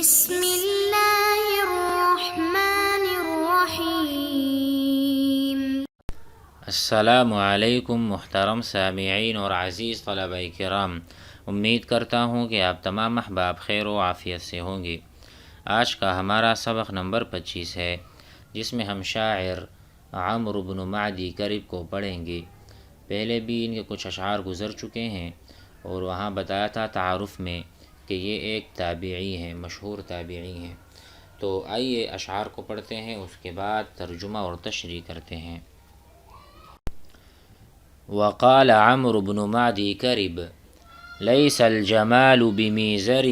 بسم اللہ الرحمن الرحیم۔ السلام علیکم محترم سامعین اور عزیز طلبہ کرام، امید کرتا ہوں کہ آپ تمام احباب خیر و عافیت سے ہوں گے۔ آج کا ہمارا سبق نمبر 25 ہے، جس میں ہم شاعر عمرو بن معدی کرب کو پڑھیں گے۔ پہلے بھی ان کے کچھ اشعار گزر چکے ہیں اور وہاں بتایا تھا تعارف میں کہ یہ ایک تابعی ہیں، مشہور تابعی ہیں۔ تو آئیے اشعار کو پڑھتے ہیں، اس کے بعد ترجمہ اور تشریح کرتے ہیں۔ وقال عمرو بن معدی کرب ليس الجمال بميزر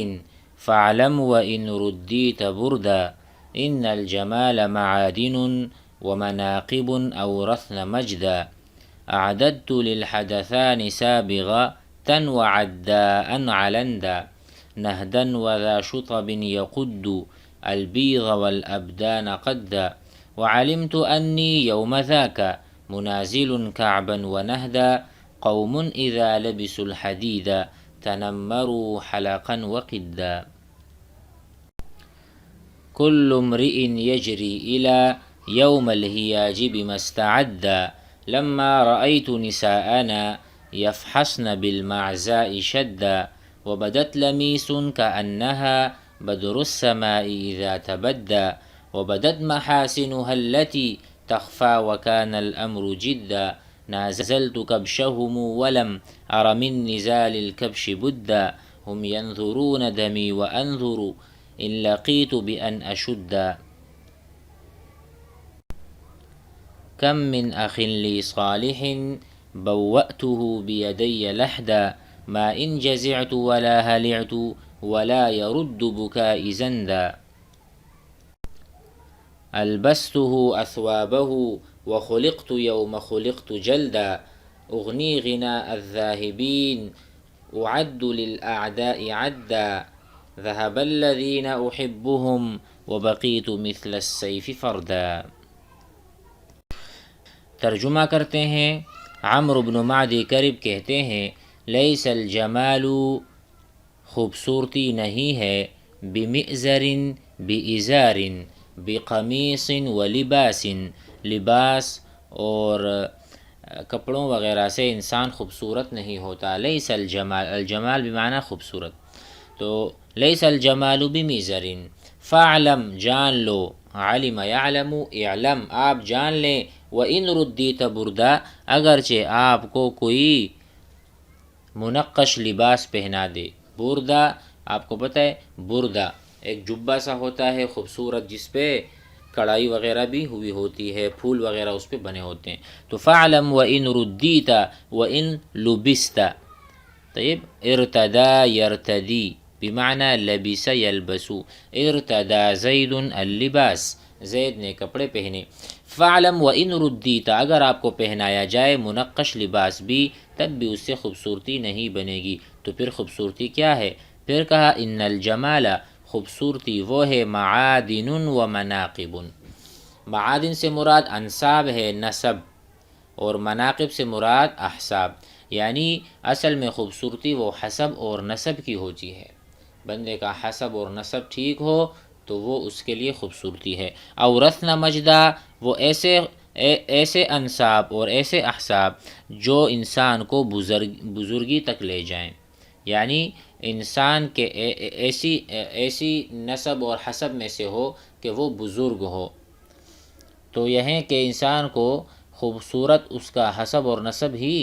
فاعلم وإن رديت بردا إن الجمال معادن ومناقب أورثن مجدا أعددت للحدثان سابغة وعداء علندا نهدا وذا شطب يقد البيض والأبدان قدا وعلمت أني يوم ذاك منازل كعبا ونهدا قوم إذا لبسوا الحديد تنمروا حلقا وقدا كل امرئ يجري إلى يوم الهياج بما استعد لما رأيت نساءنا يفحصن بالمعزاء شدا وبدت لميس كأنها بدر السماء إذا تبدى وبدت محاسنها التي تخفى وكان الأمر جدا نازلت كبشهم ولم أر من نزال الكبش بدا هم ينظرون دمي وأنظر إن لقيت بأن أشدا كم من أخ لي صالح بوأته بيدي لحدا ما إن جزعت ولا هلعت ولا يرد بكاء زندا ألبسته أثوابه وخلقت يوم خلقت جلدا أغني غناء الذاهبين أعد للأعداء عدا ذهب الذين أحبهم وبقيت مثل السيف فردا۔ ترجمہ کرتے ہیں۔ عمرو بن معدی کرب کہتے ہیں لیس الجمال خوبصورتی نہیں ہے، بمئزر بإزار بقمیص ولباس، لباس اور کپڑوں وغیرہ سے انسان خوبصورت نہیں ہوتا۔ لیس الجمال، الجمال بمعنی خوبصورت، تو لیس الجمال بمئزر، فاعلم جان لو، علم یعلم اعلم آپ جان لیں، وَإِن رُدِّیتَ بُرْدَا اگرچہ آپ کو کوئی منقش لباس پہنا دے۔ بردہ آپ کو پتہ ہے، بردہ ایک جبہ سا ہوتا ہے خوبصورت، جس پہ کڑھائی وغیرہ بھی ہوئی ہوتی ہے، پھول وغیرہ اس پہ بنے ہوتے ہیں۔ تو فَعْلَمْ وَإِن رُدِّیتَ وَإِن لُبِسْتَ، طيب ارتدى يرتدي بمعنى لبس يلبس، ارتدى زید اللباس، زید نے کپڑے پہنے۔ فَعْلَمْ وَإِن رُدِّیتَ اگر آپ کو پہنایا جائے منقش لباس بھی، تب بھی اس سے خوبصورتی نہیں بنے گی۔ تو پھر خوبصورتی کیا ہے؟ پھر کہا ان الجمال، خوبصورتی وہ ہے معادن و مناقب، معادن سے مراد انساب ہے، نسب، اور مناقب سے مراد احساب، یعنی اصل میں خوبصورتی وہ حسب اور نسب کی ہوتی ہے۔ بندے کا حسب اور نسب ٹھیک ہو تو وہ اس کے لیے خوبصورتی ہے۔ اورثن مجدا، وہ ایسے انساب اور ایسے احساب جو انسان کو بزرگی تک لے جائیں، یعنی انسان کے ایسی نسب اور حسب میں سے ہو کہ وہ بزرگ ہو۔ تو یہ ہے کہ انسان کو خوبصورت اس کا حسب اور نسب ہی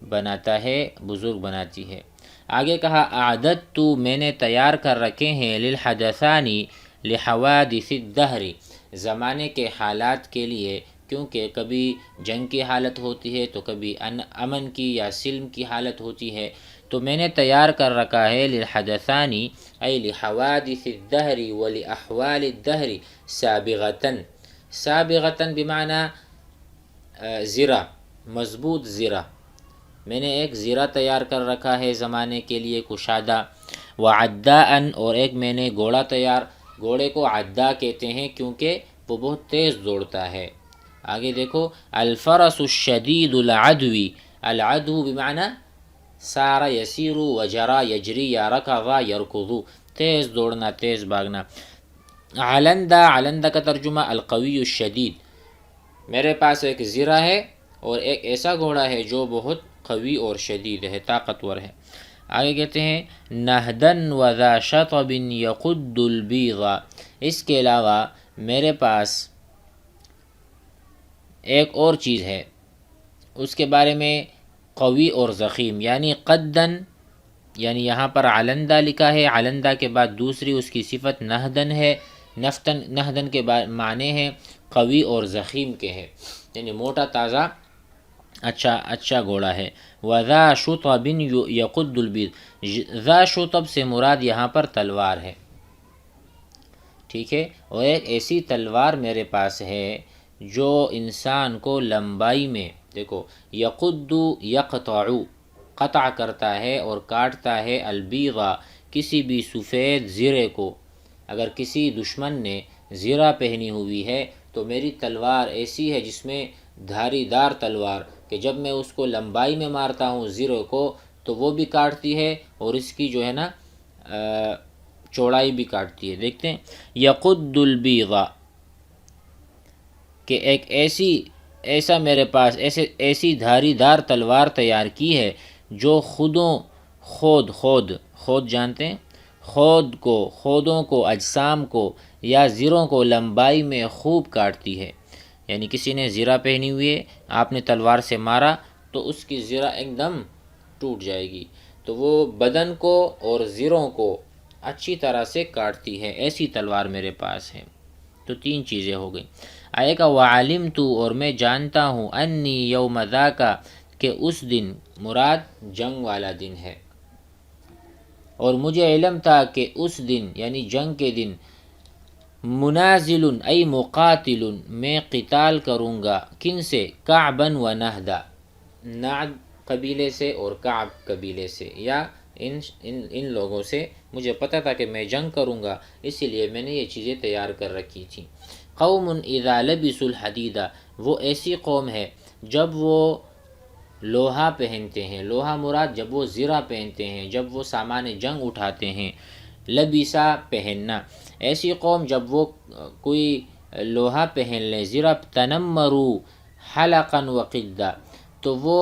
بناتا ہے، بزرگ بناتی ہے۔ آگے کہا اعددت، میں نے تیار کر رکھے ہیں، للحدثانی لحوادث الدہر، زمانے کے حالات کے لیے، کیونکہ کبھی جنگ کی حالت ہوتی ہے تو کبھی امن کی یا سلم کی حالت ہوتی ہے، تو میں نے تیار کر رکھا ہے للحدثانی ای لحوادث الدہر ولاحوال الدہر سابغتاً، سابغتاً بمعنی زرہ، مضبوط زرہ، میں نے ایک زرہ تیار کر رکھا ہے زمانے کے لیے کشادہ، وعداء، اور ایک میں نے گھوڑا تیار، گھوڑے کو عدا کہتے ہیں کیونکہ وہ بہت تیز دوڑتا ہے۔ آگے دیکھو الفرس الشدید العدوی، العدو بمعنی سارا یسیر وجرا یجری یا رکض یرکض، تیز دوڑنا، تیز بھاگنا۔ علندہ، علندہ کا ترجمہ القوی الشدید، میرے پاس ایک زرہ ہے اور ایک ایسا گھوڑا ہے جو بہت قوی اور شدید ہے، طاقتور ہے۔ آگے کہتے ہیں نہدن وذا شطب یقد البیض، اس کے علاوہ میرے پاس ایک اور چیز ہے، اس کے بارے میں قوی اور ضخیم، یعنی قدن، یعنی یہاں پر علندہ لکھا ہے، علندہ کے بعد دوسری اس کی صفت نہدن ہے، نہدن کے معنی ہے قوی اور ضخیم کے ہے، یعنی موٹا تازہ اچھا گھوڑا ہے۔ وذا شطب یقد البیض، ذا شطب سے مراد یہاں پر تلوار ہے، ٹھیک ہے، اور ایک ایسی تلوار میرے پاس ہے جو انسان کو لمبائی میں، دیکھو یقد یقطع، قطع کرتا ہے اور کاٹتا ہے، البیض کسی بھی سفید زرے کو۔ اگر کسی دشمن نے زرہ پہنی ہوئی ہے تو میری تلوار ایسی ہے جس میں دھاری دار تلوار کہ جب میں اس کو لمبائی میں مارتا ہوں زرے کو تو وہ بھی کاٹتی ہے اور اس کی جو ہے نا چوڑائی بھی کاٹتی ہے۔ دیکھتے ہیں یقد البیض کہ ایک ایسا میرے پاس ایسی دھاری دار تلوار تیار کی ہے جو خود جانتے ہیں، خودوں کو، اجسام کو یا زروں کو لمبائی میں خوب کاٹتی ہے، یعنی کسی نے زرہ پہنی ہوئی ہے، آپ نے تلوار سے مارا تو اس کی زرہ ایک دم ٹوٹ جائے گی، تو وہ بدن کو اور زروں کو اچھی طرح سے کاٹتی ہے، ایسی تلوار میرے پاس ہے۔ تو تین چیزیں ہو گئیں۔ آئے گا وعلمت، اور میں جانتا ہوں، انی یوم ذاک، کہ اس دن مراد جنگ والا دن ہے، اور مجھے علم تھا کہ اس دن یعنی جنگ کے دن منازل ای مقاتل، میں قتال کروں گا، کن سے؟ کعبا و نہدا، نعد قبیلے سے اور کعب قبیلے سے، یا ان لوگوں سے مجھے پتہ تھا کہ میں جنگ کروں گا، اسی لیے میں نے یہ چیزیں تیار کر رکھی تھیں۔ قوم اذا لبسوا الحدید، وہ ایسی قوم ہے جب وہ لوہا پہنتے ہیں، لوہا مراد جب وہ زرہ پہنتے ہیں، جب وہ سامان جنگ اٹھاتے ہیں، لبسا پہننا، ایسی قوم جب وہ کوئی لوہا پہن لیں، زرہ، تنمروا حلقا وقدا، تو وہ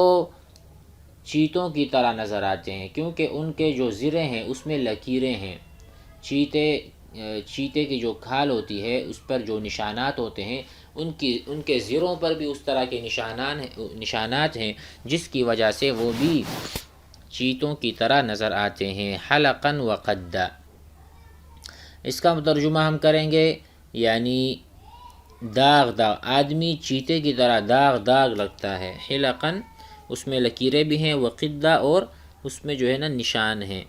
چیتوں کی طرح نظر آتے ہیں، کیونکہ ان کے جو زرے ہیں اس میں لکیریں ہیں، چیتے کی جو کھال ہوتی ہے اس پر جو نشانات ہوتے ہیں، ان کے زروں پر بھی اس طرح کے نشانات ہیں، جس کی وجہ سے وہ بھی چیتوں کی طرح نظر آتے ہیں۔ حلقا وقدا، اس کا ترجمہ ہم کریں گے یعنی داغ، آدمی چیتے کی طرح داغ لگتا ہے، حلقا اس میں لکیریں بھی ہیں، وقدا اور اس میں جو ہے نا نشان ہیں،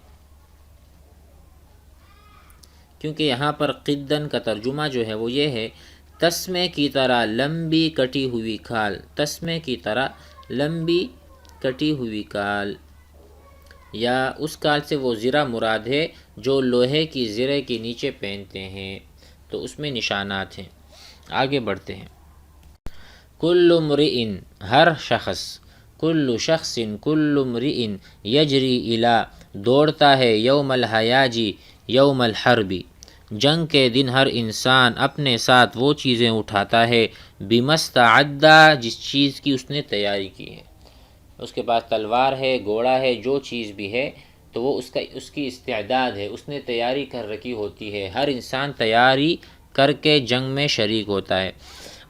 کیونکہ یہاں پر قدن کا ترجمہ جو ہے وہ یہ ہے تسمے کی طرح لمبی کٹی ہوئی کھال، تسمے کی طرح لمبی کٹی ہوئی کھال، یا اس کال سے وہ زرہ مراد ہے جو لوہے کی زرے کے نیچے پہنتے ہیں، تو اس میں نشانات ہیں۔ آگے بڑھتے ہیں۔ کل امرئ، ہر شخص، کل شخص، کل امرئ یجری الی، دوڑتا ہے، یوم الحیاجی، یوم الحرب، جنگ کے دن ہر انسان اپنے ساتھ وہ چیزیں اٹھاتا ہے، بمستعد، جس چیز کی اس نے تیاری کی ہے، اس کے پاس تلوار ہے، گھوڑا ہے، جو چیز بھی ہے تو وہ اس کی استعداد ہے، اس نے تیاری کر رکھی ہوتی ہے، ہر انسان تیاری کر کے جنگ میں شریک ہوتا ہے۔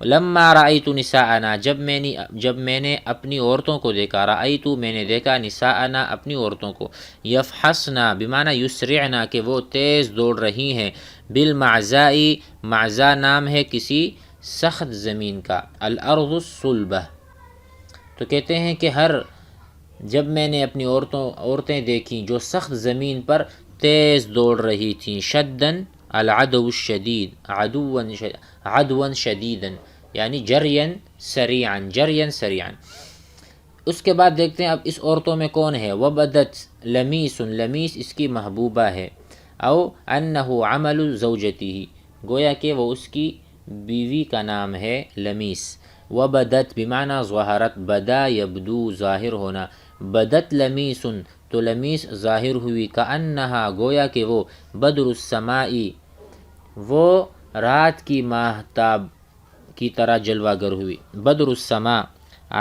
لما رأیت نساءنا، جب میں نے اپنی عورتوں کو دیکھا، رأیت میں نے دیکھا، نساءنا اپنی عورتوں کو، یفحصنا بمعنی یسرعنا کہ وہ تیز دوڑ رہی ہیں، بالمعزاء، معزا نام ہے کسی سخت زمین کا، الارض الصلبہ، تو کہتے ہیں کہ جب میں نے اپنی عورتیں دیکھیں جو سخت زمین پر تیز دوڑ رہی تھیں، شدن العدو الشدید، عدوا شدیدا، یعنی جرین سریعا۔ اس کے بعد دیکھتے ہیں اب اس عورتوں میں کون ہے، وبدت لمیس، لمیس اس کی محبوبہ ہے، او انہ عمل زوجتہ، گویا کہ وہ اس کی بیوی کا نام ہے لمیس۔ وبدت بمعنی ظہرت، بدا یبدو ظاہر ہونا، بدت لمیس، تو تو لمیس ظاہر ہوئی، کأنہا گویا کہ وہ بدر السمائی وہ رات کی ماہتاب کی طرح جلوہ گر ہوئی۔ بدر السما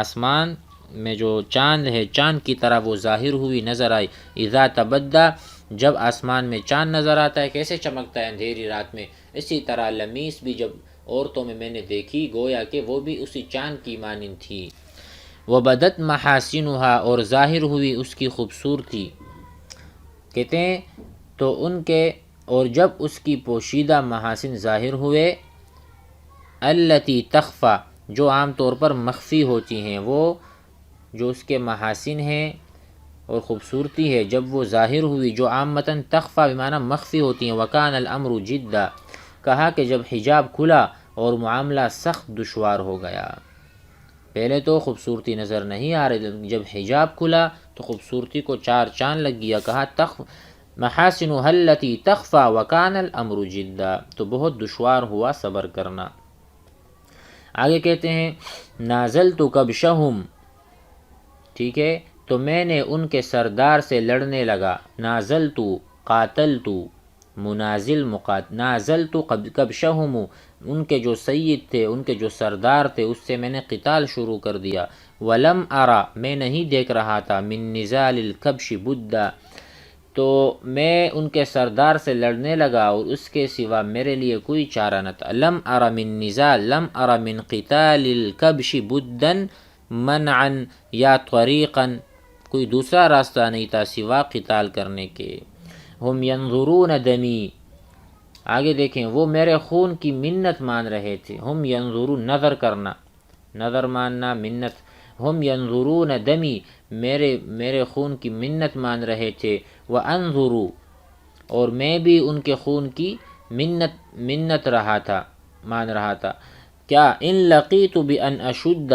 آسمان میں جو چاند ہے چاند کی طرح وہ ظاہر ہوئی، نظر آئی۔ اذا تبدہ جب آسمان میں چاند نظر آتا ہے کیسے چمکتا ہے اندھیری رات میں، اسی طرح لمیس بھی جب عورتوں میں نے دیکھی گویا کہ وہ بھی اسی چاند کی مانند تھی۔ وبدت محاسنها اور ظاہر ہوئی اس کی خوبصورتی، کہتے ہیں تو ان کے اور جب اس کی پوشیدہ محاسن ظاہر ہوئے، التی تخفی جو عام طور پر مخفی ہوتی ہیں، وہ جو اس کے محاسن ہیں اور خوبصورتی ہے جب وہ ظاہر ہوئی جو عامتاً تخفی بمعنی مخفی ہوتی ہیں۔ وکان الامر جدا کہا کہ جب حجاب کھلا اور معاملہ سخت دشوار ہو گیا، پہلے تو خوبصورتی نظر نہیں آ رہی، جب حجاب کھلا تو خوبصورتی کو چار چاند لگ گیا، کہا محاسنها التی تخفی وکان الامر جدا، تو بہت دشوار ہوا صبر کرنا۔ آگے کہتے ہیں نازلت کبشہم، ٹھیک ہے، تو میں نے ان کے سردار سے لڑنے لگا۔ نازلت قاتلت منازل نازلت کبشہم، ان کے جو سید تھے ان کے جو سردار تھے اس سے میں نے قتال شروع کر دیا۔ ولم ارا میں نہیں دیکھ رہا تھا من نزال الکبش بدّا، تو میں ان کے سردار سے لڑنے لگا اور اس کے سوا میرے لیے کوئی چارہ نہ تھا۔ لم ارا من نزال لم ارا من قتال الکبش بدّا منعا یا طریقا، کوئی دوسرا راستہ نہیں تھا سوا قتال کرنے کے۔ ہم ینظرون دمی، آگے دیکھیں وہ میرے خون کی منت مان رہے تھے۔ ہم ینظرون نظر کرنا، نظر ماننا منت، ہم ینظرون دمی میرے خون کی منت مان رہے تھے۔ وانظر اور میں بھی ان کے خون کی منت مان رہا تھا۔ کیا ان لقیت بان اشد،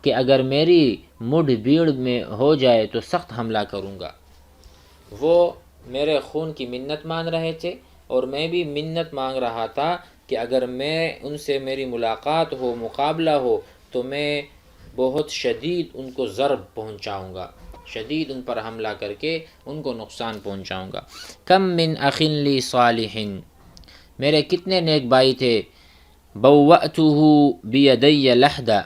کہ اگر میری مڈ بھیڑ میں ہو جائے تو سخت حملہ کروں گا۔ وہ میرے خون کی منت مان رہے تھے اور میں بھی منت مانگ رہا تھا کہ اگر میں ان سے میری ملاقات ہو، مقابلہ ہو، تو میں بہت شدید ان کو ضرب پہنچاؤں گا، شدید ان پر حملہ کر کے ان کو نقصان پہنچاؤں گا۔ کم من اخ لی صالح، میرے کتنے نیک بھائی تھے، بوأتہ بیدی لحدا،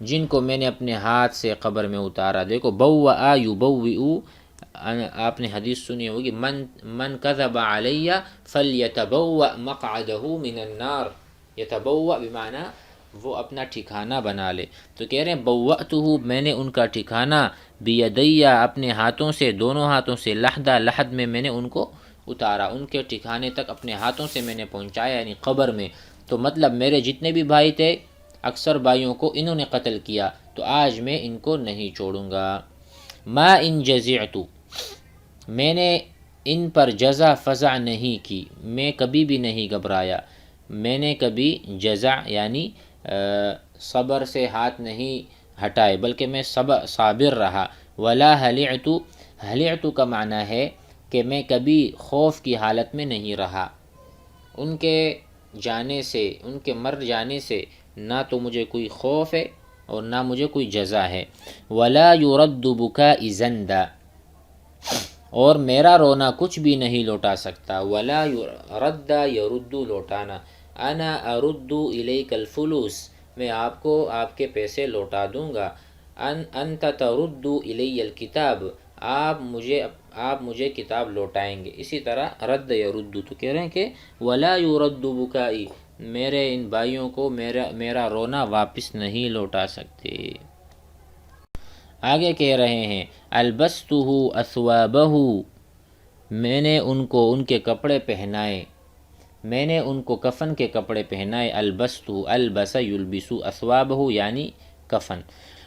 جن کو میں نے اپنے ہاتھ سے قبر میں اتارا۔ دیکھو بوأ یبوئ، آپ نے حدیث سنی ہوگی من کذب علی فلیتبوأ مقعدہ من النار، یتبوأ بمعنی وہ اپنا ٹھکانہ بنا لے، تو کہہ رہے ہیں بوأتہ میں نے ان کا ٹھکانہ بیدی اپنے ہاتھوں سے، دونوں ہاتھوں سے، لحدا لحد میں نے ان کو اتارا، ان کے ٹھکانے تک اپنے ہاتھوں سے میں نے پہنچایا، یعنی قبر میں۔ تو مطلب میرے جتنے بھی بھائی تھے اکثر بھائیوں کو انہوں نے قتل کیا، تو آج میں ان کو نہیں چھوڑوں گا۔ ما ان جزعت، میں نے ان پر جزع فزع نہیں کی، میں کبھی بھی نہیں گھبرایا، میں نے کبھی جزع یعنی صبر سے ہاتھ نہیں ہٹائے بلکہ میں صابر رہا۔ ولا ہلعت، ہلعت کا معنی ہے کہ میں کبھی خوف کی حالت میں نہیں رہا، ان کے جانے سے، ان کے مر جانے سے نہ تو مجھے کوئی خوف ہے اور نہ مجھے کوئی جزع ہے۔ ولا يرد بكاء زندا، اور میرا رونا کچھ بھی نہیں لوٹا سکتا۔ ولا رد يرد لوٹانا، انا ارد الیک الفلوس، میں آپ کو آپ کے پیسے لوٹا دوں گا۔ انت ترد الی الکتاب، آپ مجھے کتاب لوٹائیں گے۔ اسی طرح رد یرد، تو کہہ رہے ہیں کہ ولا یرد بکائی، میرے ان بھائیوں کو میرا رونا واپس نہیں لوٹا سکتے۔ آگے کہہ رہے ہیں البستہ اثوابہ، میں نے ان کو ان کے کپڑے پہنائے، میں نے ان کو کفن کے کپڑے پہنائے۔ البستہ البس یلبس اثوابہ یعنی کفن۔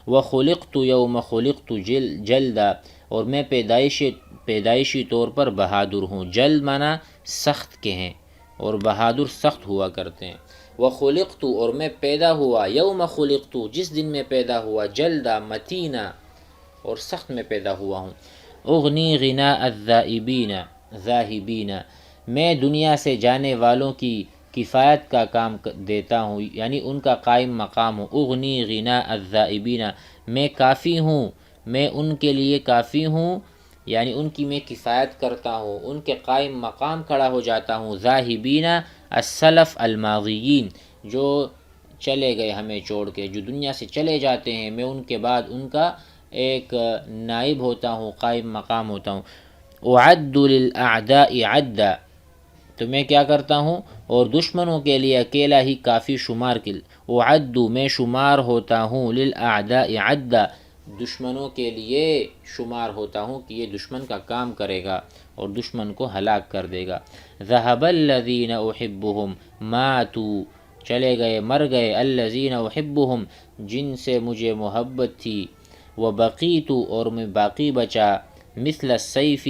وخلقت یوم خلقت جلدا، اور میں پیدائشی طور پر بہادر ہوں۔ جلد معنی سخت کے ہیں اور بہادر سخت ہوا کرتے ہیں۔ وخلقت اور میں پیدا ہوا، یوم خلقت جس دن میں پیدا ہوا، جلدا متینہ اور سخت میں پیدا ہوا ہوں۔ اغنی غناء الذاہبین، میں دنیا سے جانے والوں کی کفایت کا کام دیتا ہوں، یعنی ان کا قائم مقام ہوں۔ اغنی غناء الذاہبین، میں کافی ہوں، میں ان کے لیے کافی ہوں یعنی ان کی میں کفایت کرتا ہوں، ان کے قائم مقام کھڑا ہو جاتا ہوں. ذاہبین السلف الماضیین، جو چلے گئے ہمیں چھوڑ کے، جو دنیا سے چلے جاتے ہیں، میں ان کے بعد ان کا ایک نائب ہوتا ہوں، قائم مقام ہوتا ہوں. اعد للاعداء عدا، تو میں کیا کرتا ہوں، اور دشمنوں کے لیے اکیلا ہی کافی شمار اعد، میں شمار ہوتا ہوں، للاعداء عدا، دشمنوں کے لیے شمار ہوتا ہوں کہ یہ دشمن کا کام کرے گا اور دشمن کو ہلاک کر دے گا. ذهب الذین احبهم ماتوا، چلے گئے، مر گئے، الذین احبهم، جن سے مجھے محبت تھی، وبقیت، اور میں باقی بچا، مثل السیف،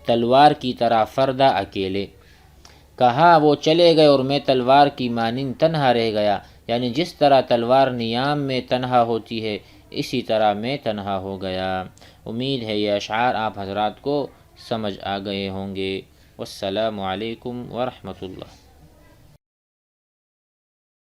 تلوار کی طرح، فردا، اکیلے. کہا وہ چلے گئے اور میں تلوار کی مانند تنہا رہ گیا، یعنی جس طرح تلوار نیام میں تنہا ہوتی ہے اسی طرح میں تنہا ہو گیا. امید ہے یہ اشعار آپ حضرات کو سمجھ آ گئے ہوں گے. والسلام علیکم ورحمۃ اللہ.